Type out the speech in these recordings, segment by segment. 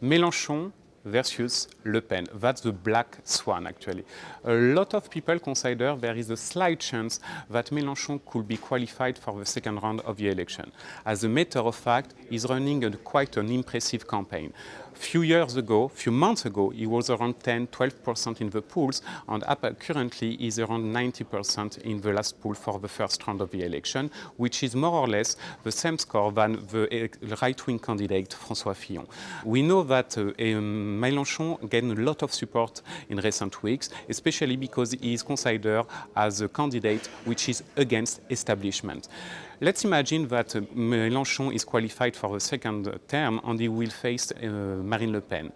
Mélenchon versus Le Pen. That's the black swan, actually. A lot of people consider there is a slight chance that Mélenchon could be qualified for the second round of the election. As a matter of fact, he's running quite an impressive campaign. Few months ago, he was around 10-12% in the polls, and currently is around 90% in the last poll for the first round of the election, which is more or less the same score than the right-wing candidate François Fillon. We know that Mélenchon gained a lot of support in recent weeks, especially because he is considered as a candidate which is against establishment. Let's imagine that Mélenchon is qualified for the second term and he will face Marine Le Pen.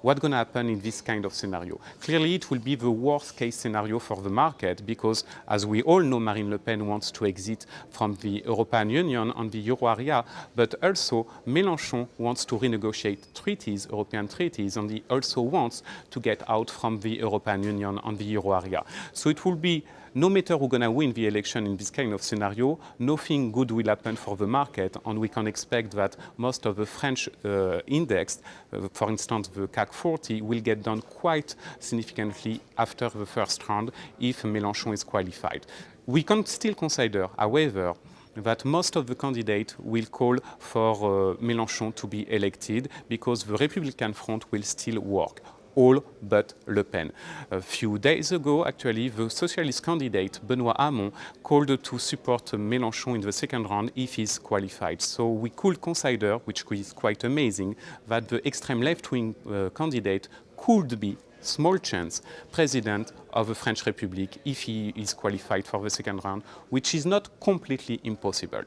What's going to happen in this kind of scenario? Clearly, it will be the worst case scenario for the market because, as we all know, Marine Le Pen wants to exit from the European Union and the euro area, but also Mélenchon wants to renegotiate treaties, European treaties, and he also wants to get out from the European Union and the euro area. So it will be, no matter who's going to win the election in this kind of scenario, nothing good will happen for the market, and we can expect that most of the French index, for instance the CAC 40, will get down quite significantly after the first round if Mélenchon is qualified. We can still consider, however, that most of the candidates will call for Mélenchon to be elected because the Republican front will still work. All but Le Pen. A few days ago, actually, the socialist candidate Benoît Hamon called to support Mélenchon in the second round if he's qualified. So we could consider, which is quite amazing, that the extreme left-wing candidate could be, small chance, president of the French Republic if he is qualified for the second round, which is not completely impossible.